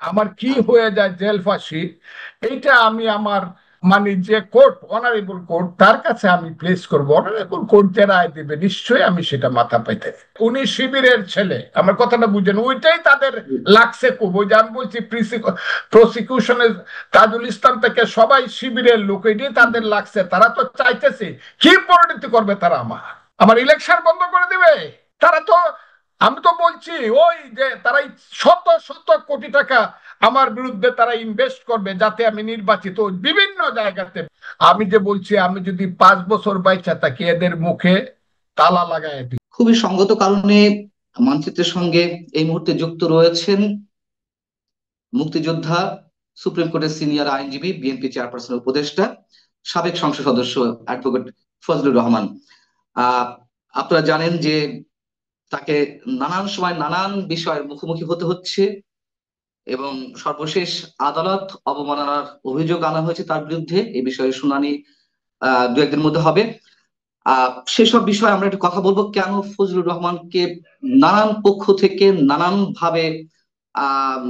আমার কি হয়ে যায় জেল ফাঁসি, এইটা আমি আমার মানে যে কোর্ট, অনারেবল কোর্ট, তার কাছে আমি প্লেস করব। অনারেবল কোর্ট যে রায় দেবে নিশ্চয়ই আমি সেটা মাথা পেতে। উনি শিবিরের ছেলে, আমার কথাটা বুঝেন, ওইটাই তাদের লাগছে খুব। ওই যে আমি বলছি প্রসিকিউশনের তাজুল ইসলাম থেকে সবাই শিবিরের লোক, এটাই তাদের লাগছে। তারা তো চাইতেছে কি পরিণতি করবে তারা, আমার আমার ইলেকশন বন্ধ করে দিবে। তারা তো, আমি তো বলছি ওই যে তারা শত শত কোটি টাকা আমার বিরুদ্ধে তারা ইনভেস্ট করবে যাতে আমি নির্বাচিত বিভিন্ন জায়গাতে। আমি যে বলছি, আমি যদি 5 বছর বাইচা থাকি এদের মুখে তালা লাগাই দিই। খুবই সঙ্গত কারণে মানচিত্রের সঙ্গে এই মুহূর্তে যুক্ত রয়েছেন মুক্তিযোদ্ধা, সুপ্রিম কোর্টের সিনিয়র আইনজীবী, বিএনপি চেয়ারপারসনের উপদেষ্টা, সাবেক সংসদ সদস্য অ্যাডভোকেট ফজলুর রহমান। আহ আপনারা জানেন যে তাকে নানান সময় নানান বিষয়ের মুখোমুখি হতে হচ্ছে, এবং সর্বশেষ আদালত অবমাননার অভিযোগ আনা হয়েছে তার বিরুদ্ধে। এই বিষয়ে শুনানি দু একদিনের মধ্যে হবে। সেসব বিষয়ে আমরা একটু কথা বলবো, কেন ফজলুর রহমানকে নানান পক্ষ থেকে নানান ভাবে আহ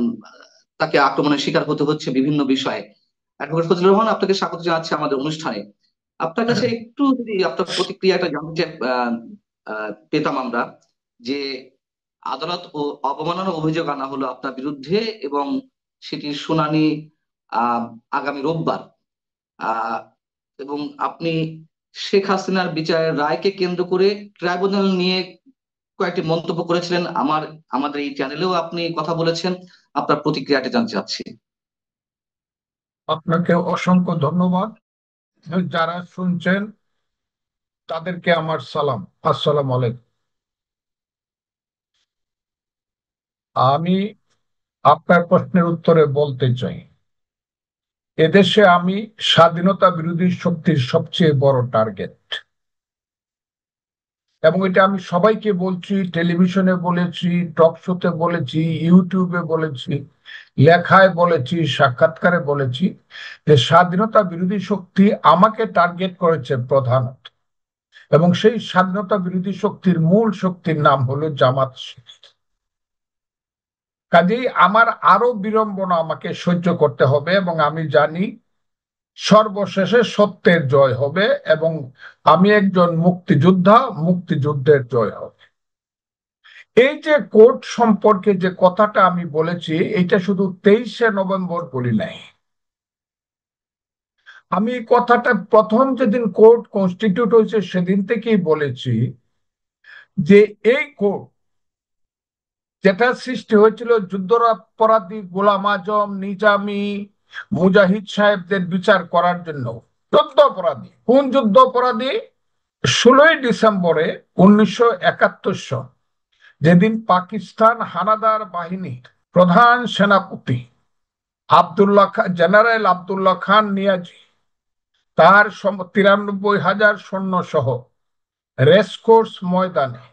তাকে আক্রমণের শিকার হতে হচ্ছে বিভিন্ন বিষয়ে। অ্যাডভোকেট ফজলুর রহমান, আপনাকে স্বাগত জানাচ্ছি আমাদের অনুষ্ঠানে। আপনার কাছে একটু যদি আপনার প্রতিক্রিয়াটা জানতে পেতাম আমরা, যে আদালত ও অবমাননার অভিযোগ আনা হলো আপনার বিরুদ্ধে, এবং সেটির শুনানি আহ আগামী রোববার। আহ এবং আপনি শেখ হাসিনার বিচারের রায়কে কেন্দ্র করে ট্রাইব্যুনাল নিয়ে কয়েকটি মন্তব্য করেছিলেন, আমাদের এই চ্যানেলেও আপনি কথা বলেছেন। আপনার প্রতিক্রিয়াটা জানতে চাচ্ছি। আপনাকে অসংখ্য ধন্যবাদ। যারা শুনছেন তাদেরকে আমার সালাম, আসসালাম আলাইকুম। আমি আপনার প্রশ্নের উত্তরে বলতে চাই, এদেশে আমি স্বাধীনতা বিরোধী শক্তির সবচেয়ে বড় টার্গেট। এবং এটা আমি সবাইকে বলছি, টেলিভিশনে বলেছি, টক শোতে বলেছি, ইউটিউবে বলেছি, লেখায় বলেছি, সাক্ষাৎকারে বলেছি, যে স্বাধীনতা বিরোধী শক্তি আমাকে টার্গেট করেছে প্রধানত। এবং সেই স্বাধীনতা বিরোধী শক্তির মূল শক্তির নাম হলো জামাত শিবির। কাজেই আমার আরো বিড়ম্বনা আমাকে সহ্য করতে হবে, এবং আমি জানি সর্বশেষে সত্যের জয় হবে, এবং আমি একজন মুক্তিযোদ্ধা, মুক্তিযুদ্ধের জয় হবে। এই যে কোর্ট সম্পর্কে যে কথাটা আমি বলেছি, এটা শুধু 23শে নভেম্বর বলি নাই। আমি এই কথাটা প্রথম যেদিন কোর্ট কনস্টিটিউট হয়েছে সেদিন থেকেই বলেছি, যে এই কোর্ট যেটা সৃষ্টি হয়েছিল যুদ্ধাপরাধী গোলাম আজম, নিজামী, মুজাহিদ সাহেবদের বিচার করার জন্য। যুদ্ধ অপরাধী, কোন যুদ্ধ অপরাধী? 16ই ডিসেম্বরে 1971 সন, যেদিন পাকিস্তান হানাদার বাহিনীর প্রধান সেনাপতি আব্দুল্লাহ খান, জেনারেল আব্দুল্লাহ খান নিয়াজি, তার 93,000 সৈন্য সহ রেসকোর্স ময়দানে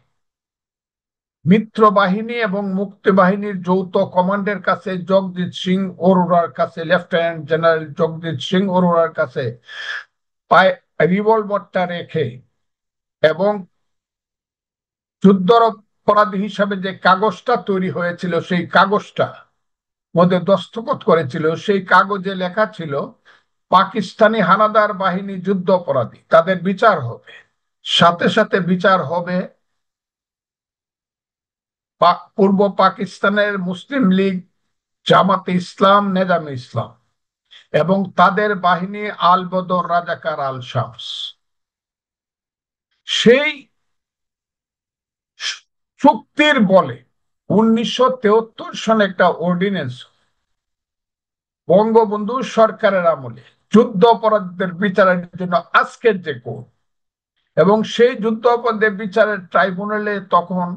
মিত্র বাহিনী এবং মুক্তি বাহিনীর যৌথ কমান্ডের কাছে, জগজিৎ সিং অরোরার কাছে, লেফটেন্যান্ট জেনারেল জগজিৎ সিং অরোরার কাছে পায়ে রিভলভারটা রেখে, এবং যুদ্ধ অপরাধী হিসাবে যে কাগজটা তৈরি হয়েছিল সেই কাগজটা মধ্যে দস্তখত করেছিল, সেই কাগজে লেখা ছিল পাকিস্তানি হানাদার বাহিনী যুদ্ধ অপরাধী, তাদের বিচার হবে। সাথে সাথে বিচার হবে পূর্ব পাকিস্তানের মুসলিম লীগ, জামাতে ইসলাম, নেজামে ইসলাম এবং তাদের বাহিনী আল বদর, রাজাকার, আল শামস। সেই চুক্তির বলে 1973 সনে একটা অর্ডিন্যান্স বঙ্গবন্ধু সরকারের আমলে যুদ্ধ অপরাধীদের বিচারের জন্য আজকের যে কোর্ট, এবং সেই যুদ্ধ অপরাধীদের বিচারের ট্রাইব্যুনালে তখন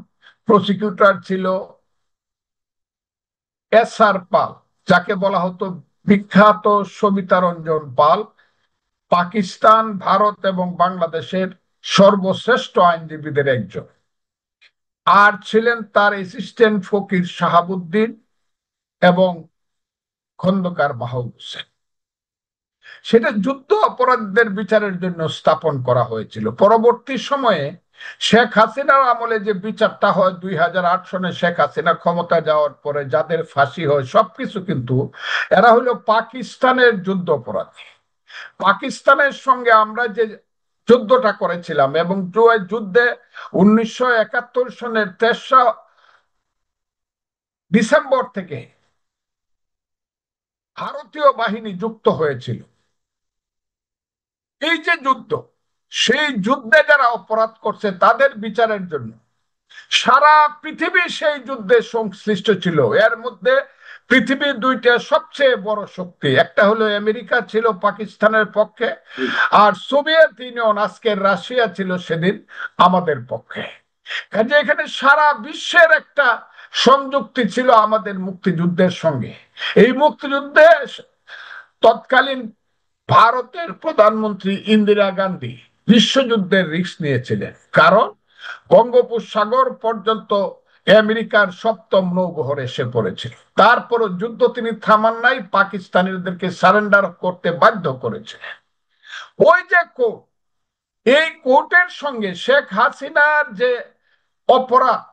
প্রসিকিউটর ছিল এস আর পাল, যাকে বলা হতো বিখ্যাত সবিতা রঞ্জন পাল, পাকিস্তান, ভারত এবং বাংলাদেশের সর্বশ্রেষ্ঠ আইনজীবীদের একজন। আর ছিলেন তার অ্যাসিস্ট্যান্ট ফকির শাহাবুদ্দিন এবং খন্দকার বাহাউল হোসেন। সেটা যুদ্ধ অপরাধীদের বিচারের জন্য স্থাপন করা হয়েছিল। পরবর্তী সময়ে শেখ হাসিনার আমলে যে বিচারটা হয় 2008 সনে, শেখ হাসিনা ক্ষমতা যাওয়ার পরে যাদের ফাঁসি হয় সবকিছু কিন্তু এরা হলো পাকিস্তানের যুদ্ধাপরাধী। পাকিস্তানের সঙ্গে আমরা যে যুদ্ধটা করেছিলাম, এবং যুদ্ধে 1971 সনের 3রা ডিসেম্বর থেকে ভারতীয় বাহিনী যুক্ত হয়েছিল। এই যে যুদ্ধ, সেই যুদ্ধে যারা অপরাধ করছে তাদের বিচারের জন্য সারা পৃথিবী সেই যুদ্ধে সংশ্লিষ্ট ছিল। এর মধ্যে পৃথিবীর দুইটা সবচেয়ে বড় শক্তি, একটা হলো আমেরিকা ছিল পাকিস্তানের পক্ষে, আর সোভিয়েত ইউনিয়ন আজকের রাশিয়া ছিল সেদিন আমাদের পক্ষে। কাজে এখানে সারা বিশ্বের একটা সংযুক্তি ছিল আমাদের মুক্তিযুদ্ধের সঙ্গে। এই মুক্তিযুদ্ধে তৎকালীন ভারতের প্রধানমন্ত্রী ইন্দিরা গান্ধী বিশ্বযুদ্ধের রিস্ক নিয়েছিলেন, কারণ বঙ্গোপসাগর পর্যন্ত আমেরিকার 7ম নৌবহর এসে পড়েছিল। তারপরও যুদ্ধ তিনি থামান নাই, পাকিস্তানিদেরকে সারেন্ডার করতে বাধ্য করেছে। ওই যে কোর্ট, এই কোর্টের সঙ্গে শেখ হাসিনার যে অপরাধ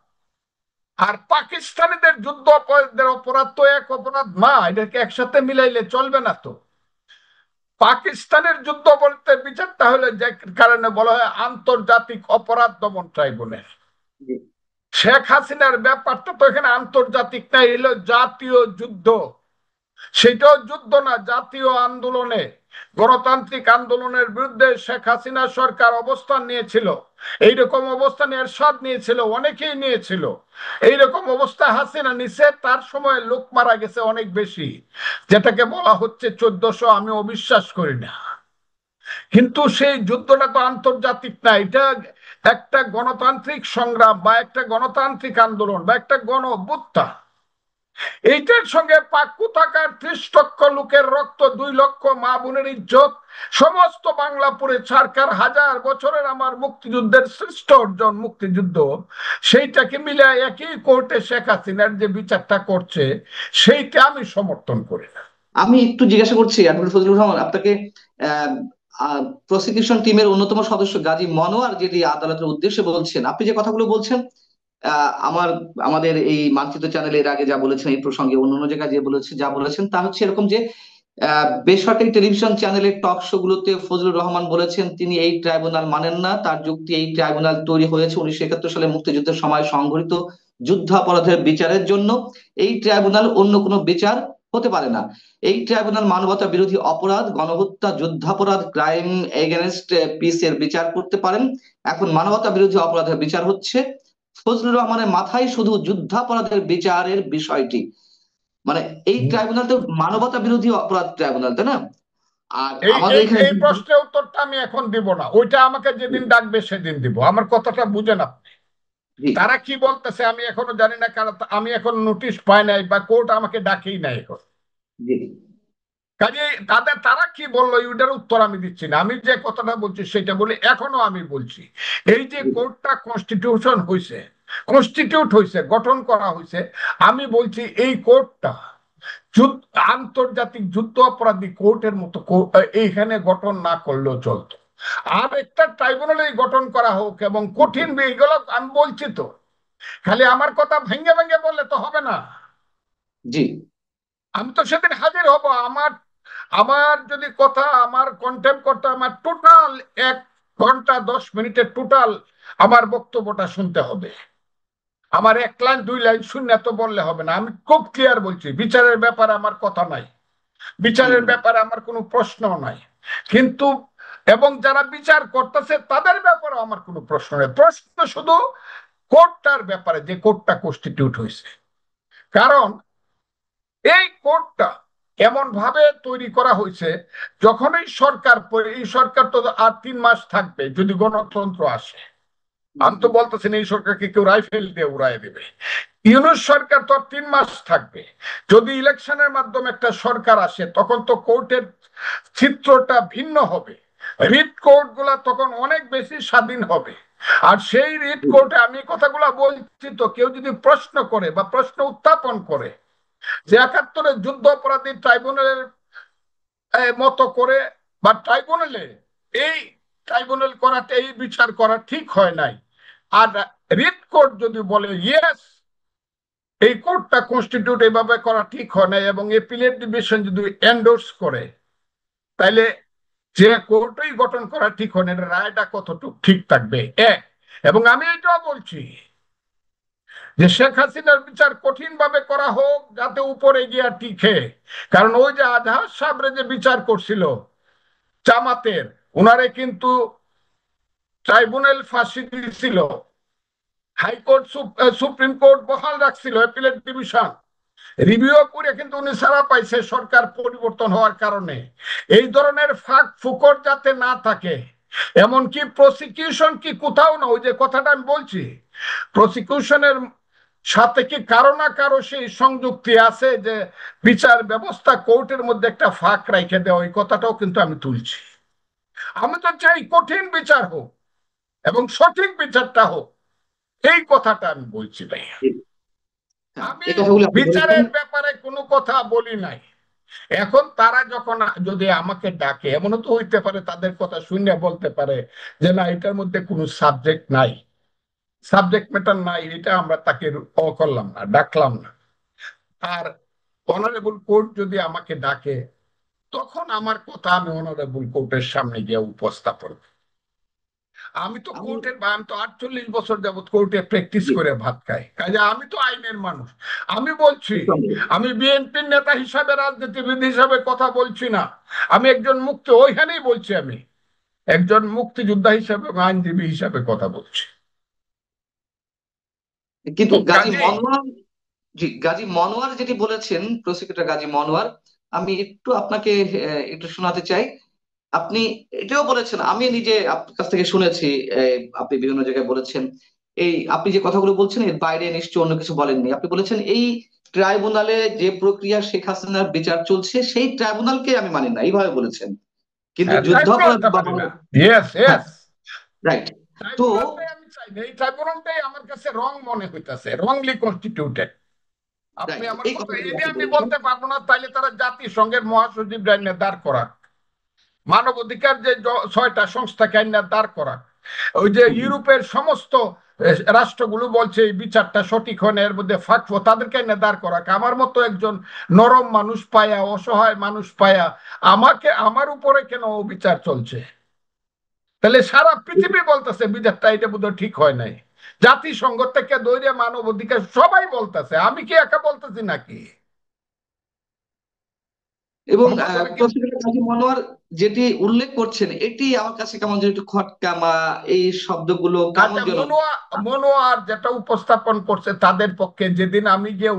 আর পাকিস্তানিদের যুদ্ধ অপরাধের অপরাধ তো এক অপরাধ না, এটাকে একসাথে মিলাইলে চলবে না তো। পাকিস্তানের যুদ্ধ বলতে বিচারটা হলে যে কারণে বলা হয় আন্তর্জাতিক অপরাধ দমন ট্রাইব্যুনাল। শেখ হাসিনার ব্যাপারটা তো এখানে আন্তর্জাতিক নাই, এলো জাতীয় যুদ্ধ। সেটাও যুদ্ধ না, জাতীয় আন্দোলনে, গণতান্ত্রিক আন্দোলনের বিরুদ্ধে শেখ হাসিনা সরকার অবস্থান নিয়েছিল। এইরকম অবস্থান এরশাদ নিয়েছিল, অনেকেই নিয়েছিল। এইরকম অবস্থা হাসিনা নিছে, তার সময় লোক মারা গেছে অনেক বেশি, যেটাকে বলা হচ্ছে 1400। আমি অবিশ্বাস করি না, কিন্তু সেই যুদ্ধটা তো আন্তর্জাতিক না, এটা একটা গণতান্ত্রিক সংগ্রাম বা একটা গণতান্ত্রিক আন্দোলন বা একটা গণ অভ্যুত্থান। এইটার সঙ্গে পাক্কু থাকার 30 লক্ষ লোকের রক্ত, 2 লক্ষ মা বোনের ইজ্জত, সমস্ত বাংলাপুরে সরকার, হাজার বছরের আমার মুক্তিযুদ্ধের শ্রেষ্ঠ অর্জন মুক্তিযুদ্ধ, সেইটাকে মিলে একই কোর্টে শেখ হাসিনার যে বিচারটা করছে, সেইটা আমি সমর্থন করি না। আমি একটু জিজ্ঞাসা করছি অ্যাডভোকেট ফজলুর রহমান আপনাকে, প্রসিকিউশন টিমের অন্যতম সদস্য গাজী মনোয়ার যেটি আদালতের উদ্দেশ্যে বলছেন, আপনি যে কথাগুলো বলছেন, আমাদের এই মানচিত্র চ্যানেলে এর আগে যা বলেছেন এই প্রসঙ্গে অন্য জায়গায় যে যা বলেছেন তা হচ্ছে এরকম যে বেসরকারি টেলিভিশন চ্যানেলের টক শো গুলোতে ফজলুর রহমান বলেছেন তিনি এই ট্রাইব্যুনাল মানেন না। তার যুক্তি, এই ট্রাইব্যুনাল তৈরি হয়েছে 1971 সালে মুক্তিযুদ্ধের সময় সংঘটিত যুদ্ধাপরাধের বিচারের জন্য। এই ট্রাইব্যুনাল অন্য কোনো বিচার হতে পারে না। এই ট্রাইব্যুনাল মানবতা বিরোধী অপরাধ, গণহত্যা, যুদ্ধাপরাধ, ক্রাইম এগেনস্ট পিস এর বিচার করতে পারেন। এখন মানবতা বিরোধী অপরাধের বিচার হচ্ছে ফজলুর রহমানের মাথায় শুধু যুদ্ধাপরাধের বিচারের বিষয়টি, মানে এই ট্রাইব্যুনাল তো মানবতা বিরোধী অপরাধ ট্রাইব্যুনাল, তাই না? আর এই আমাদের এই এখানে এই প্রশ্নের উত্তরটা আমি এখন দিব না, ওইটা আমাকে যেদিন ডাকবে সেদিন দিব। আমার কথাটা বুঝেন আপনি, জি তারা কি বলতেছে আমি এখনো জানি না, কারণ আমি এখন নোটিশ পাই নাই বা কোর্ট আমাকে ডাকেই নাই এখন। জি কাজে তারা কি বললো ওইটার উত্তর আমি দিচ্ছি না, আমি যে কথাটা বলছি সেটা বলি। এখনো আমি বলছি, এই যে জি কোর্টটা কনস্টিটিউট হয়েছে, গঠন করা হয়েছে, আমি বলছি এই কোর্টটা আন্তর্জাতিক যুদ্ধ অপরাধী কোর্টের মতো এইখানে গঠন না করলেও চলতো। আর একটা ট্রাইব্যুনাল গঠন করা হোক, এবং কঠিন এইগুলো আমি বলছি তো, খালি আমার কথা ভেঙে ভেঙে বললে তো হবে না। জি আমি তো সেদিন হাজির হব, আমার আমার যদি কথা, আমার কন্টেম্প করতে, আমার টোটাল 1 ঘন্টা 10 মিনিটের টোটাল আমার বক্তব্যটা শুনতে হবে। আমার 1 লাইন 2 লাইন শূন্য তো বললে হবে না। আমি খুব ক্লিয়ার বলছি, বিচারের ব্যাপারে আমার কথা নাই, বিচারের ব্যাপারে আমার কোনো প্রশ্ন নাই, কিন্তু এবং যারা বিচার করতেছে তাদের ব্যাপারে আমার কোনো প্রশ্ন নেই। প্রশ্ন শুধু কোর্টটার ব্যাপারে, যে কোর্টটা কনস্টিটিউট হয়েছে। কারণ এই কোর্টটা এমন ভাবে তৈরি করা হয়েছে, যখনই সরকার, এই সরকার তো আর 3 মাস থাকবে যদি গণতন্ত্র আসে। আমি তো বলতেছি এই সরকারকে কেউ রাইফেল দিয়ে উড়াই দেবে। ইউনূস সরকার তো 3 মাস থাকবে। যদি ইলেকশনের মাধ্যমে একটা সরকার আসে, তখন তো কোর্টের চিত্রটা ভিন্ন হবে। রিট কোর্ট গুলা তখন অনেক বেশি স্বাধীন হবে। আর সেই রিট কোর্টে আমি কথাগুলা বলছি তো, কেউ যদি প্রশ্ন করে বা প্রশ্ন উত্থাপন করে যে 71-এর যুদ্ধ অপরাধী ট্রাইব্যুনালের মতো করে বা ট্রাইব্যুনালে এই ট্রাইব্যুনাল করাটা, এই বিচার করা ঠিক হয় নাই, আর রিট কোর্ট যদি বলে ইয়েস এই কোর্টটা কনস্টিটিউট এইভাবে করা ঠিক হয় না, এবং এপিলেট ডিভিশন যদি এন্ডোর্স করে, তাইলে যে কোর্টই গঠন করা ঠিক হয় না, রায়টা কতটুকু ঠিক থাকবে এক। এবং আমি এটাও বলছি যে শেখ হাসিনার বিচার কঠিন ভাবে করা হোক, যাতে উপরে গিয়া টিকে। কারণ ওই যে আজহার সাহেবরে যে বিচার করছিল জামাতের, উনারে কিন্তু ট্রাইব্যুনাল ফাঁসি দিয়েছিল, হাইকোর্ট সুপ্রিম কোর্ট বহাল রাখছিল, অ্যাপিলেট ডিভিশন রিভিউ করে কিন্তু উনি ছাড়া পাইছে সরকার পরিবর্তন হওয়ার কারণে। এই ধরনের ফাঁক ফুকর যাতে না থাকে, এমনকি প্রসিকিউশন কি কোথাও না, ওই যে কথাটা আমি বলছি, প্রসিকিউশনের সাথে কি কারো না কারো সেই সংযুক্তি আছে যে বিচার ব্যবস্থা কোর্টের মধ্যে একটা ফাঁক রেখে দেওয়া, ওই কথাটাও কিন্তু আমি তুলছি। আমি তো চাই কঠিন বিচার হোক এবং সঠিক বিচারটা হোক, এই কথাটা আমি বলছি ভাই। হ্যাঁ, আমি এই কথাগুলো আপনি বলেছেন। বিচারের ব্যাপারে কোনো কথা বলি নাই। এখন তারা যখন যদি আমাকে ডাকে, এমনও তো হইতে পারে তাদের কথা শুনে বলতে পারে যে না, এটার মধ্যে কোনো সাবজেক্ট নাই, সাবজেক্ট ম্যাটার নাই, এটা আমরা তাকে করলাম না, ডাকলাম না। আর অনারেবল কোর্ট যদি আমাকে ডাকে, তখন আমার কথা আমি অনারেবল কোর্টের সামনে গিয়ে উপস্থাপন। আমি তো আমি কোর্টের, আমি তো 48 বছর যাবত কোর্টে প্র্যাকটিস জি, করে ভাত খাই, কাজে আমি তো আইনের মানুষ। আমি বলছি, নিঃসন্দেহে। আমি বিএনপির নেতা হিসাবে, রাজনীতিবিদ হিসাবে কথা বলছি না, আমি একজন মুক্তি, ওইখানেই বলছি, আমি একজন মুক্তিযোদ্ধা হিসাবে এবং আইনজীবী হিসাবে কথা বলছি। কিন্তু তো গাজী কাজে মনোয়ার, জি, গাজী মনোয়ার যেটি বলেছেন, প্রসিকিউটর গাজী মনোয়ার, আমি একটু আপনাকে একটু শোনাতে চাই। আপনি এটাও বলেছেন, আমি নিজে আপনার কাছ থেকে শুনেছি, আপনি বিভিন্ন জায়গায় বলেছেন, এই আপনি যে কথাগুলো বলছেন এর বাইরে নিশ্চয়ই অন্য কিছু বলেননি। আপনি বলেছেন এই ট্রাইব্যুনালে যে প্রক্রিয়া শেখ হাসিনার বিচার চলছে সেই ট্রাইব্যুনালকে আমি মানি না, এইভাবে বলেছেন। কিন্তু যুদ্ধাপরাধ ট্রাইব্যুনালটা বা মানে না, ইয়েস হ্যাঁ, ইয়েস, রাইট। তো ট্রাইব্যুনালটাই আমি চাই না, এই ট্রাইব্যুনালটাই আমার কাছে রং মনে হইতাছে, রংলি কনস্টিটিউটেড। আপনি রাইট, আমার এই কথা কথাগুলো এটা আপনি আমি বলেছেন। বলতে পারবো না, তাইলে তারা জাতিসংঘের মহাসচিব আইনে দাঁড় করা, মানবাধিকার যে 6টা সংস্থাকে আইনে দাঁড় করা, ওই যে হুম, হুম। ইউরোপের সমস্ত রাষ্ট্রগুলো বলছে এই বিচারটা সঠিক হয় না, এর মধ্যে ফাঁক, তাদেরকে আইনে দাঁড় করা। আমার মতো একজন নরম মানুষ পায়া, অসহায় মানুষ পায়া, আমাকে, আমার উপরে কেন বিচার চলছে? তাহলে সারা পৃথিবী বলতেছে বিচারটা এটা বোধহয় ঠিক হয় নাই, জাতিসংঘ থেকে দৈরে মানবাধিকার সবাই বলতেছে, আমি কি একা বলতেছি নাকি? এবং আমার কথা কি? প্রসিকিউটর কাজী মনোয়ার যেটি উল্লেখ করছেন এটি আমার কাছে কেমন যেন একটু খটকামা, এই শব্দগুলো কেমন আচ্ছা, যেন। মনোয়ার যেটা উপস্থাপন করছে তাদের পক্ষে, যেদিন আমি গিয়ে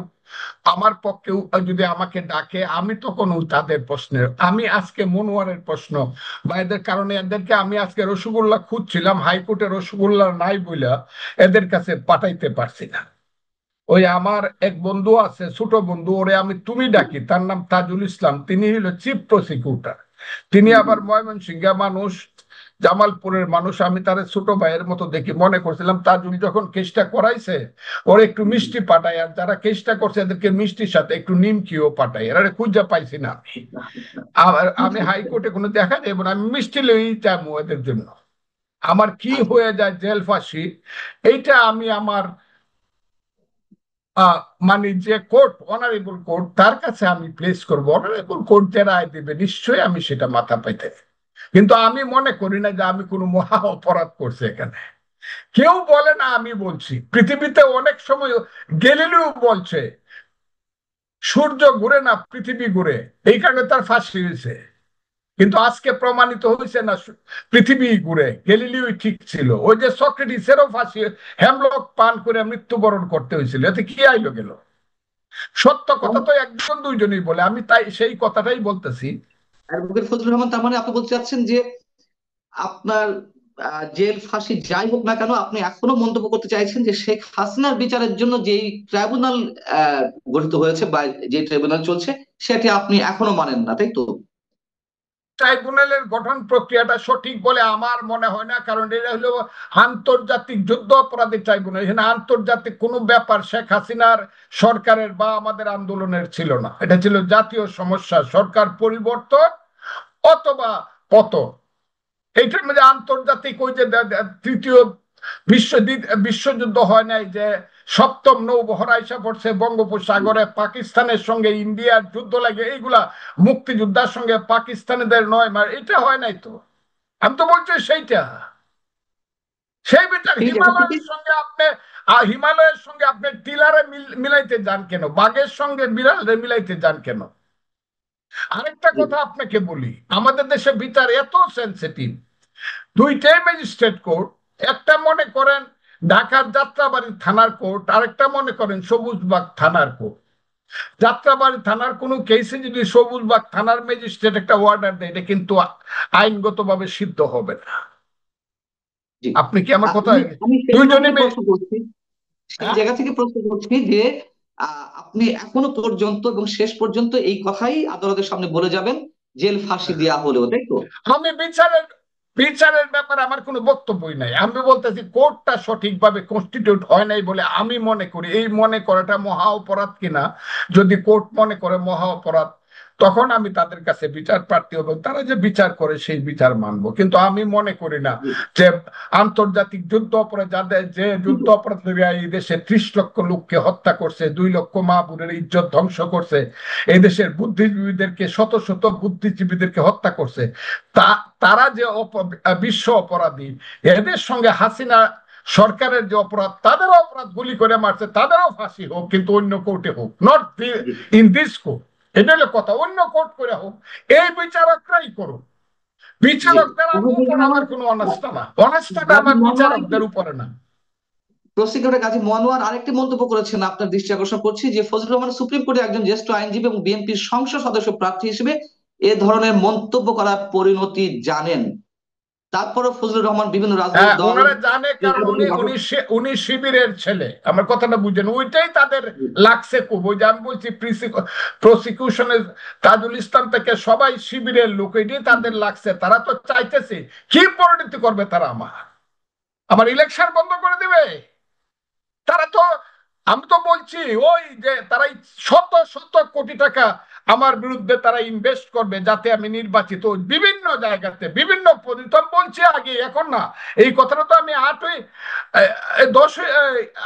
আমার পক্ষে যদি আমাকে ডাকে, আমি তখন তাদের প্রশ্নের, আমি আজকে মনোয়ারের প্রশ্ন বা এদের কারণে, এদেরকে আমি আজকে রসগোল্লা খুঁজছিলাম, হাইকোর্টে রসগোল্লা নাই বইলা এদের কাছে পাঠাইতে পারছি না। ওই আমার এক বন্ধু আছে, ছোট বন্ধু, ওরে আমি তুমি ডাকি, তার নাম তাজুল ইসলাম, তিনি হলো চিফ প্রসিকিউটর। তিনি হুম, আবার হুম। ময়মনসিংহ মানুষ, জামালপুরের মানুষ, আমি তার ছোট ভাইয়ের মতো দেখি মনে করছিলাম। তাজুল যখন কেসটা করাইছে, ওর একটু মিষ্টি পাঠায়, আর যারা কেসটা করছে এদেরকে মিষ্টির সাথে একটু নিমকিও পাঠায়, এরা খুঁজে পাইছি না আমি। আমি হাইকোর্টে কোনো দেখা যাবো না, আমি মিষ্টি লই যাবো এদের জন্য। আমার কি আচ্ছা, হয়ে যায় জেল ফাঁসি, এইটা আমি আমার মানে যে কোর্ট, অনারেবল কোর্ট, তার কাছে আমি প্লেস করবো। অনারেবল কোর্ট যে রায় দেবে নিশ্চয়ই আমি সেটা মাথা পেতে, কিন্তু আমি মনে করি না যে আমি কোনো মহা অপরাধ করছি এখানে। কেউ বলে না, আমি বলছি, পৃথিবীতে অনেক সময় গেলিলিও বলছে সূর্য ঘুরে না, পৃথিবী ঘুরে, এই কারণে তার ফাঁসি হয়েছে। কিন্তু আজকে প্রমাণিত হয়েছে না পৃথিবী ঘুরে, গেলিলিও ঠিক ছিল। ওই যে সক্রেটিসেরও ফাঁসি, হেমলক পান করে মৃত্যুবরণ করতে হয়েছিল, এতে কি আইলো গেল? সত্য কথা তো একজন দুইজনই বলে, আমি তাই সেই কথাটাই বলতেছি। অ্যাডভোকেট ফজলুর রহমান, তার মানে আপনি বলতে চাচ্ছেন যে আপনার জেল ফাঁসি যাই হোক না কেন, আপনি এখনো মন্তব্য করতে চাইছেন যে শেখ হাসিনার বিচারের জন্য যেই ট্রাইব্যুনাল গঠিত হয়েছে বা যে ট্রাইব্যুনাল চলছে সেটি আপনি এখনো মানেন না, তাই তো? ট্রাইব্যুনালের গঠন প্রক্রিয়াটা সঠিক বলে আমার মনে হয় না, কারণ এটা হলো আন্তর্জাতিক যুদ্ধ অপরাধী ট্রাইব্যুনাল, এখানে আন্তর্জাতিক কোনো ব্যাপার শেখ হাসিনার সরকারের বা আমাদের আন্দোলনের ছিল না, এটা ছিল জাতীয় সমস্যা, সরকার পরিবর্তন অথবা পতন। এইটার মধ্যে আন্তর্জাতিক ওই যে তৃতীয় বিশ্বযুদ্ধ হয় নাই যে সপ্তম নৌবহর আইসা পড়ছে বঙ্গোপসাগরে, পাকিস্তানের সঙ্গে ইন্ডিয়ার যুদ্ধ লাগে, এইগুলা মুক্তিযোদ্ধার সঙ্গে পাকিস্তানিদের 9 মাস, এটা হয় নাই তো। আমি তো বলছি সেইটা, সেই বিচার ঠিক আছে হিমালয়ের সঙ্গে আপনি, হিমালয়ের সঙ্গে আপনি টিলারে মিলাইতে যান কেন, বাঘের সঙ্গে বিড়ালে মিলাইতে যান কেন? আরেকটা কথা আপনাকে বলি, আমাদের দেশে বিচার এত সেন্সিটিভ, দুইটাই ম্যাজিস্ট্রেট কোর্ট, একটা মনে করেন ঢাকার যাত্রাবাড়ি থানার কোর্ট, আরেকটা মনে করেন সবুজবাগ থানার কোর্ট। যাত্রাবাড়ি থানার কোনো কেসে যদি সবুজবাগ থানার ম্যাজিস্ট্রেট একটা অর্ডার দেয়, এটা কিন্তু আইনগতভাবে সিদ্ধ হবে না। জি। আপনি কি আমার কথা, আমি আমি সেই জায়গা দুইজনে থেকে প্রশ্ন করছি, সেই হ্যাঁ, জায়গা থেকে প্রশ্ন করছি যে আপনি এখনো পর্যন্ত এবং শেষ পর্যন্ত এই কথাই আদালতের সামনে বলে যাবেন, জেল ফাঁসি দেওয়া হলেও, তাই তো? আমি বিচারের বিচারের ব্যাপারে আমার কোনো বক্তব্যই নাই। আমি বলতেছি কোর্টটা সঠিকভাবে কনস্টিটিউট হয় নাই বলে আমি মনে করি। এই মনে করাটা মহা অপরাধ কিনা, যদি কোর্ট মনে করে মহা অপরাধ, তখন আমি তাদের কাছে বিচার প্রার্থী হবো, তারা যে বিচার করে সেই বিচার মানবো। কিন্তু আমি মনে করি না জি, যে আন্তর্জাতিক যুদ্ধ অপরাধ, যাদের যে যুদ্ধ অপরাধীরা এই দেশে 30 লক্ষ লোককে হত্যা করছে, 2 লক্ষ মা বোনের ইজ্জত ধ্বংস করছে, এই দেশের বুদ্ধিজীবীদেরকে, শত শত বুদ্ধিজীবীদেরকে হত্যা করছে, তা তারা যে বিশ্ব অপরাধী, এদের সঙ্গে হাসিনা সরকারের যে অপরাধ, তাদেরও অপরাধ, গুলি করে মারছে, তাদেরও ফাঁসি হোক, কিন্তু অন্য কোর্টে হোক, not G, in this court. এটা হলো কথা, অন্য কোর্ট করে হোক, এই বিচারকরাই করুক। জি। বিচারকদের উপর তাহলে আমার কোনো অনাস্থা না, অনাস্থাটা গাজী আমার মনোয়ার কি, বিচারকদের উপরে না। প্রসিকিউটর গাজী মনোয়ার আরেকটি মন্তব্য করেছেন, আপনার দৃষ্টি আকর্ষণ করছি, যে ফজলুর রহমান সুপ্রিম কোর্টে একজন জ্যেষ্ঠ আইনজীবী এবং বিএনপির সংসদ সদস্য প্রার্থী হিসেবে এ ধরনের মন্তব্য করার পরিণতি জানেন। তারপরও ফজলুর রহমান বিভিন্ন হ্যাঁ, রাজনৈতিক দল ওনারা জানে, কারণ এবং উনি উনি উনি শিবিরের ছেলে। আমার কথাটা বুঝেন, ওইটাই তাদের লাগছে খুব। ওই যে আমি বলছি প্রসিকিউশনের তাজুল ইসলাম থেকে সবাই শিবিরের লোক, এটাই তাদের লাগছে। তারা তো চাইতেছে কি পরিণতি করবে তারা, আমার আমার ইলেকশন বন্ধ করে দিবে। তারা তো, আমি তো বলছি ওই যে তারা শত শত কোটি টাকা আমার বিরুদ্ধে তারা ইনভেস্ট করবে যাতে আমি নির্বাচিত হই, বিভিন্ন জায়গাতে বিভিন্ন পজিশন। বলছি আগে, এখন না। এই কথাটা তো আমি 8ই 10,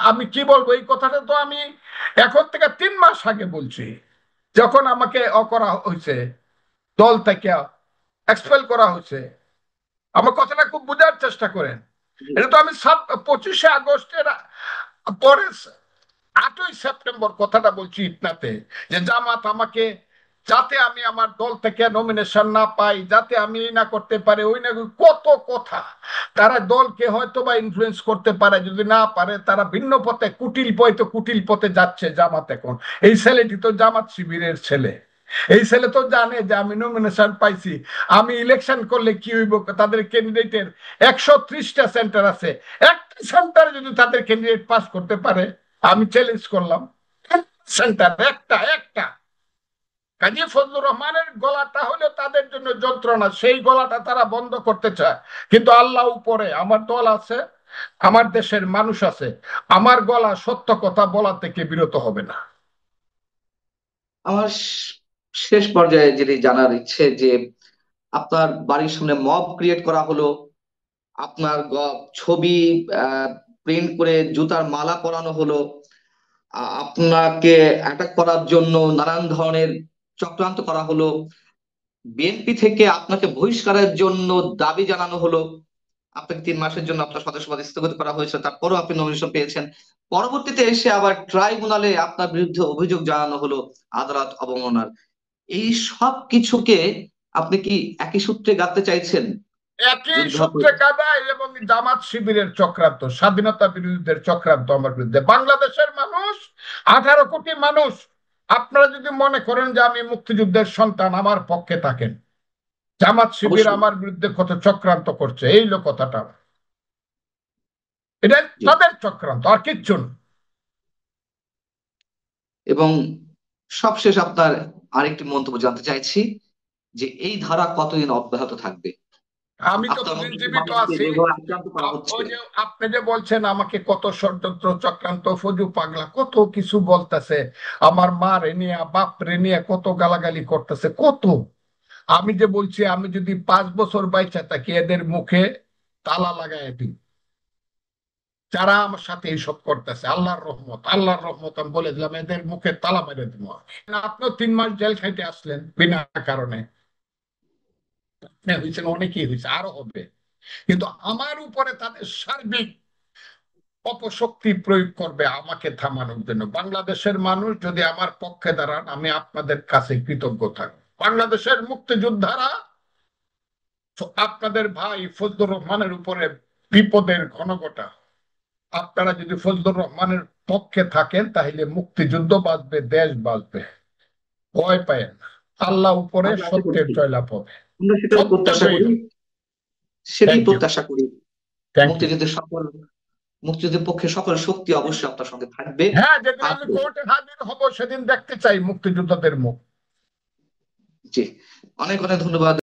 আমি কি বলবো, এই কথাটা তো আমি এখন থেকে 3 মাস আগে বলছি, যখন আমাকে করা হয়েছে, দল থেকে এক্সপেল করা হয়েছে। আমার কথাটা খুব বোঝার চেষ্টা করেন। এটা তো আমি 25শে আগস্টের পরে 8ই সেপ্টেম্বর কথাটা বলছি ইটনাতে, যে জামাত আমাকে, যাতে আমি আমার দল থেকে নমিনেশন না পাই, যাতে আমি এই না করতে পারে, ওই না, কত কথা। তারা দলকে হয়তো বা ইনফ্লুয়েন্স করতে পারে, যদি না পারে তারা ভিন্ন পথে, কুটিল পথে, কুটিল পথে যাচ্ছে জামাত এখন। এই ছেলেটি তো জামাত শিবিরের ছেলে। এই ছেলে তো জানে যে আমি নমিনেশন পাইছি, আমি ইলেকশন করলে কি হইব, তাদের ক্যান্ডিডেটের 130টা সেন্টার আছে, একটা সেন্টারে যদি তাদের ক্যান্ডিডেট পাস করতে পারে, আমি চ্যালেঞ্জ করলাম, সেন্টার একটা একটা। কাজী ফজলুর রহমানের গলাটা হলো তাদের জন্য যন্ত্রণা, সেই গলাটা তারা বন্ধ করতে চায়। কিন্তু আল্লাহ উপরে, আমার দল আছে, আমার দেশের মানুষ আছে, আমার গলা সত্য কথা বলা থেকে বিরত হবে না। আমার শেষ পর্যায়ে যেটি জানার ইচ্ছে, যে আপনার বাড়ির সামনে মব ক্রিয়েট করা হলো, আপনার ছবি প্রিন্ট করে জুতার মালা পরানো হলো, আপনাকে অ্যাটাক করার জন্য নানান ধরনের চক্রান্ত করা হলো, বিএনপি থেকে আপনাকে বহিষ্কারের জন্য দাবি জানানো হলো, আপনাকে 3 মাসের জন্য আপনার সদস্যপদ স্থগিত করা হয়েছে, তারপরও আপনি নমিনেশন পেয়েছেন, পরবর্তীতে এসে আবার ট্রাইব্যুনালে আপনার বিরুদ্ধে অভিযোগ জানানো হলো আদালত অবমাননার, এই সব কিছুকে আপনি কি একই সূত্রে গাঁথতে চাইছেন? একই যুদ্ধ সূত্রে কাদায় এবং জামাত শিবিরের চক্রান্ত, স্বাধীনতা বিরোধীদের চক্রান্ত আমার বিরুদ্ধে। বাংলাদেশের মানুষ, 18 কোটি মানুষ, আপনারা যদি মনে করেন যে আমি মুক্তিযুদ্ধের সন্তান, আমার পক্ষে থাকেন। জামাত শিবির অবশ্যই। আমার বিরুদ্ধে কত চক্রান্ত করছে, এই লোক কথাটা, এটা জি। তাদের চক্রান্ত, আর কিচ্ছু না। এবং সবশেষ আপনার আরেকটি মন্তব্য জানতে চাইছি, যে এই ধারা কতদিন অব্যাহত থাকবে? আমি আপনার ততদিন মতো জীবিত মানুষকে আছি। যেভাবে আক্রান্ত করা হচ্ছে। ওই যে আপনি যে বলছেন আমাকে কত ষড়যন্ত্র চক্রান্ত, ফজু পাগলা কত কিছু বলতেছে, আমার মা রে নিয়ে, বাপ রে নিয়ে কত গালাগালি করতেছে, কত। আমি যে বলছি, আমি যদি 5 বছর বাইচা থাকি, এদের মুখে তালা লাগাই দিই। যারা আমার সাথে এইসব করতেছে। আল্লাহর রহমত, আল্লাহর রহমত আমি বলে দিলাম, এদের মুখে তালা মেরে দিব। আপনিও 3 মাস জেল খাইতে আসলেন বিনা কারণে, হয়েছেন, অনেকেই হয়েছে, আরো হবে। কিন্তু আমার উপরে তাদের সার্বিক অপশক্তি প্রয়োগ করবে আমাকে থামানোর জন্য। বাংলাদেশের মানুষ যদি আমার পক্ষে দাঁড়ান, আমি আপনাদের কাছে কৃতজ্ঞ থাকব। বাংলাদেশের মুক্তিযোদ্ধারা আপনাদের ভাই ফজলুর রহমানের উপরে বিপদের ঘনঘটা, আপনারা যদি ফজলুর রহমানের পক্ষে থাকেন তাহলে মুক্তিযুদ্ধ বাঁচবে, দেশ বাঁচবে। ভয় পায়েন না, আল্লাহ উপরে আমরা আশা সত্যের করছি, জয়লাভ হবে। আমরা সেটাই সত্য প্রত্যাশা জয়ী করি, হবে। সেটাই থ্যাংক ইউ, প্রত্যাশা করি। Thank you. মুক্তিযুদ্ধের সকল মুক্তিযুদ্ধের পক্ষে সকল শক্তি অবশ্যই আপনার সঙ্গে থাকবে। হ্যাঁ, যেদিন আর আমি কোর্টে হাজির হব সেদিন দেখতে চাই মুক্তিযোদ্ধাদের মুখ। জি, অনেক অনেক ধন্যবাদ।